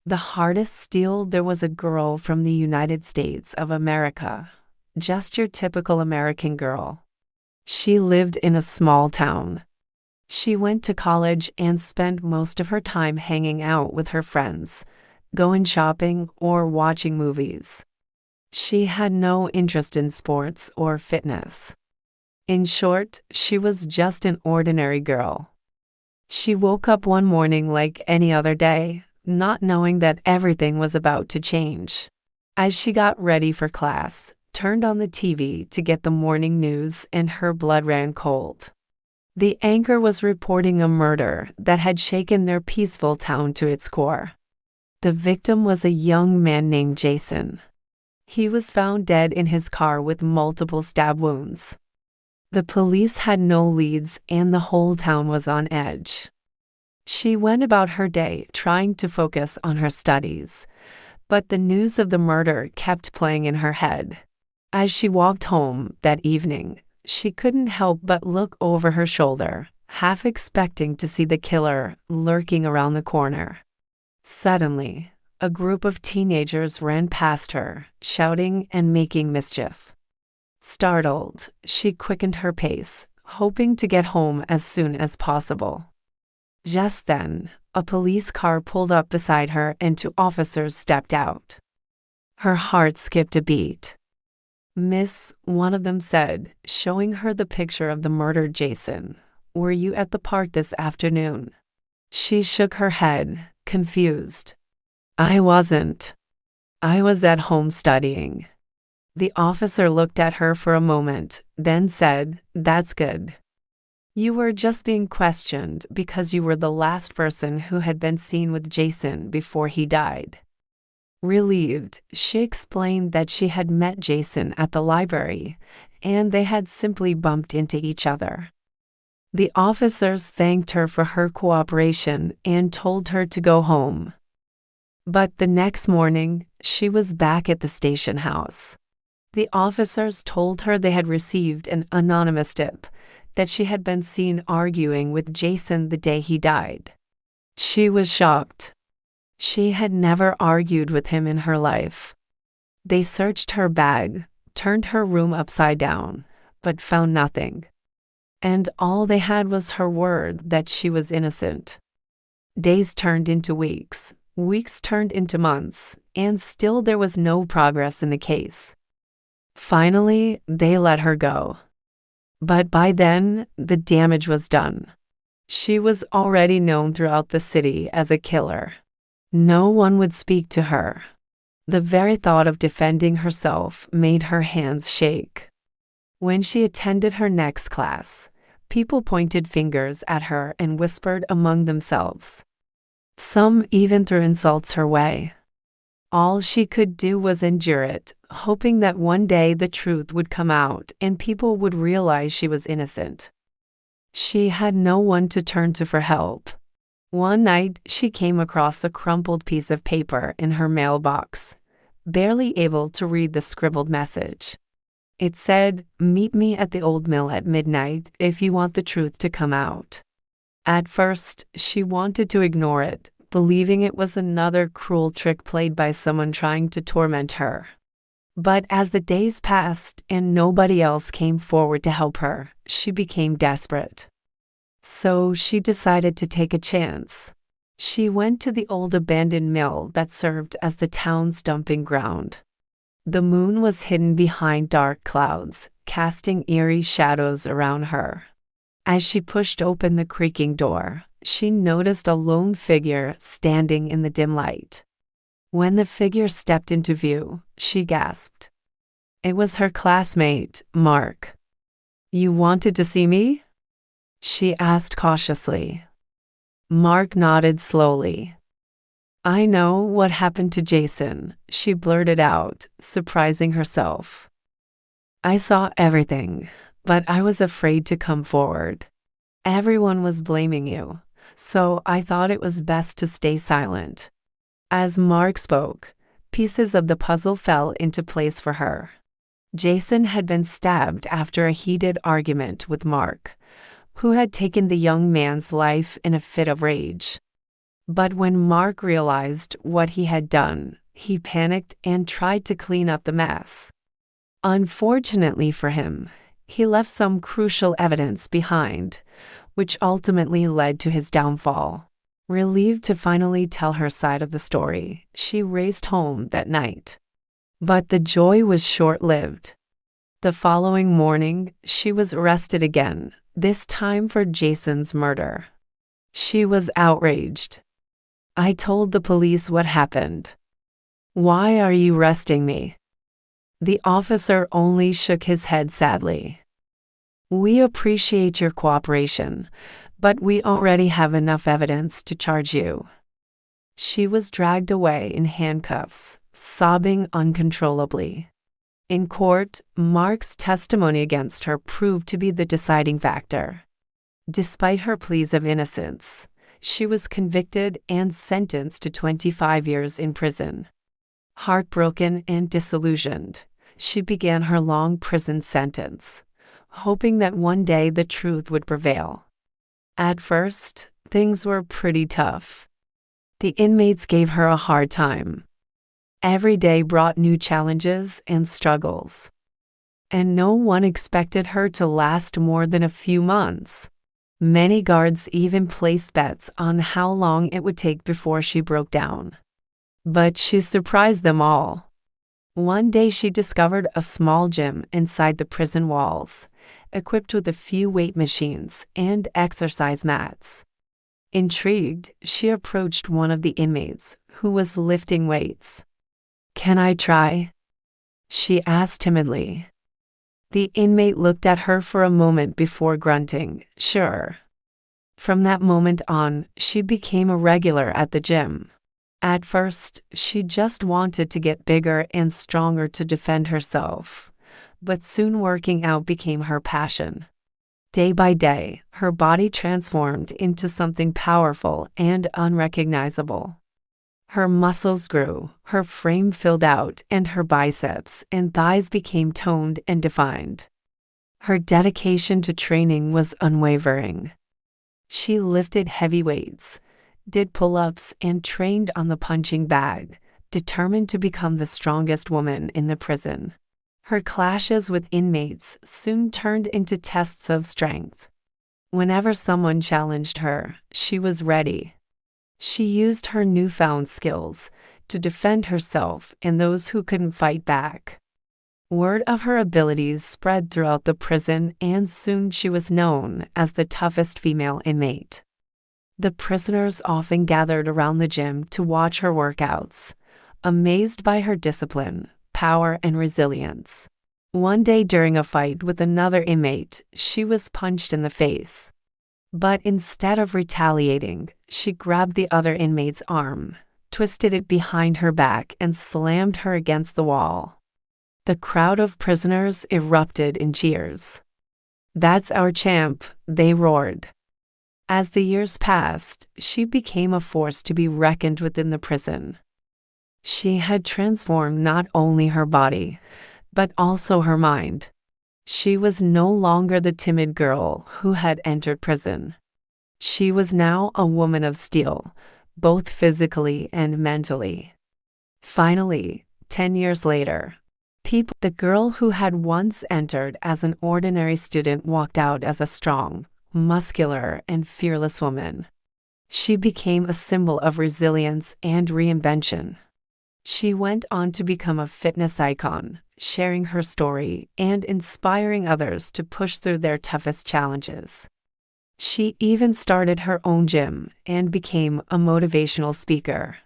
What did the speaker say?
The hardest steal, there was a girl from the United States of America. Just your typical American girl. She lived in a small town. She went to college and spent most of her time hanging out with her friends, going shopping or watching movies. She had no interest in sports or fitness. In short, she was just an ordinary girl. She woke up one morning like any other day, not knowing that everything was about to change. As she got ready for class, turned on the TV to get the morning news, and her blood ran cold. The anchor was reporting a murder that had shaken their peaceful town to its core. The victim was a young man named Jason. He was found dead in his car with multiple stab wounds. The police had no leads and the whole town was on edge. She went about her day trying to focus on her studies, but the news of the murder kept playing in her head. As she walked home that evening, she couldn't help but look over her shoulder, half expecting to see the killer lurking around the corner. Suddenly, a group of teenagers ran past her, shouting and making mischief. Startled, she quickened her pace, hoping to get home as soon as possible. Just then, a police car pulled up beside her and two officers stepped out. Her heart skipped a beat. "Miss," one of them said, showing her the picture of the murdered Jason, "were you at the park this afternoon?" She shook her head, confused. "I wasn't. I was at home studying." The officer looked at her for a moment, then said, "That's good. You were just being questioned because you were the last person who had been seen with Jason before he died." Relieved, she explained that she had met Jason at the library, and they had simply bumped into each other. The officers thanked her for her cooperation and told her to go home. But the next morning, she was back at the station house. The officers told her they had received an anonymous tip that she had been seen arguing with Jason the day he died. She was shocked. She had never argued with him in her life. They searched her bag, turned her room upside down, but found nothing. And all they had was her word that she was innocent. Days turned into weeks, weeks turned into months, and still there was no progress in the case. Finally, they let her go. But by then, the damage was done. She was already known throughout the city as a killer. No one would speak to her. The very thought of defending herself made her hands shake. When she attended her next class, people pointed fingers at her and whispered among themselves. Some even threw insults her way. All she could do was endure it, hoping that one day the truth would come out and people would realize she was innocent. She had no one to turn to for help. One night, she came across a crumpled piece of paper in her mailbox, barely able to read the scribbled message. It said, "Meet me at the old mill at midnight if you want the truth to come out." At first, she wanted to ignore it, believing it was another cruel trick played by someone trying to torment her. But as the days passed and nobody else came forward to help her, she became desperate. So she decided to take a chance. She went to the old abandoned mill that served as the town's dumping ground. The moon was hidden behind dark clouds, casting eerie shadows around her. As she pushed open the creaking door, she noticed a lone figure standing in the dim light. When the figure stepped into view, she gasped. It was her classmate, Mark. "You wanted to see me?" she asked cautiously. Mark nodded slowly. "I know what happened to Jason," she blurted out, surprising herself. "I saw everything, but I was afraid to come forward. Everyone was blaming you, so I thought it was best to stay silent." As Mark spoke, pieces of the puzzle fell into place for her. Jason had been stabbed after a heated argument with Mark, who had taken the young man's life in a fit of rage. But when Mark realized what he had done, he panicked and tried to clean up the mess. Unfortunately for him, he left some crucial evidence behind, which ultimately led to his downfall. Relieved to finally tell her side of the story, she raced home that night. But the joy was short-lived. The following morning, she was arrested again, this time for Jason's murder. She was outraged. "I told the police what happened. Why are you arresting me?" The officer only shook his head sadly. "We appreciate your cooperation, but we already have enough evidence to charge you." She was dragged away in handcuffs, sobbing uncontrollably. In court, Mark's testimony against her proved to be the deciding factor. Despite her pleas of innocence, she was convicted and sentenced to 25 years in prison. Heartbroken and disillusioned, she began her long prison sentence, hoping that one day the truth would prevail. At first, things were pretty tough. The inmates gave her a hard time. Every day brought new challenges and struggles. And no one expected her to last more than a few months. Many guards even placed bets on how long it would take before she broke down. But she surprised them all. One day she discovered a small gym inside the prison walls, equipped with a few weight machines and exercise mats. Intrigued, she approached one of the inmates, who was lifting weights. "Can I try?" she asked timidly. The inmate looked at her for a moment before grunting, "Sure." From that moment on, she became a regular at the gym. At first, she just wanted to get bigger and stronger to defend herself, but soon working out became her passion. Day by day, her body transformed into something powerful and unrecognizable. Her muscles grew, her frame filled out, and her biceps and thighs became toned and defined. Her dedication to training was unwavering. She lifted heavy weights, did pull-ups, and trained on the punching bag, determined to become the strongest woman in the prison. Her clashes with inmates soon turned into tests of strength. Whenever someone challenged her, she was ready. She used her newfound skills to defend herself and those who couldn't fight back. Word of her abilities spread throughout the prison, and soon she was known as the toughest female inmate. The prisoners often gathered around the gym to watch her workouts, amazed by her discipline, power, and resilience. One day during a fight with another inmate, she was punched in the face. But instead of retaliating, she grabbed the other inmate's arm, twisted it behind her back, and slammed her against the wall. The crowd of prisoners erupted in cheers. "That's our champ," they roared. As the years passed, she became a force to be reckoned with in the prison. She had transformed not only her body, but also her mind. She was no longer the timid girl who had entered prison. She was now a woman of steel, both physically and mentally. Finally, 10 years later, the girl who had once entered as an ordinary student walked out as a strong, muscular, and fearless woman. She became a symbol of resilience and reinvention. She went on to become a fitness icon, sharing her story and inspiring others to push through their toughest challenges. She even started her own gym and became a motivational speaker.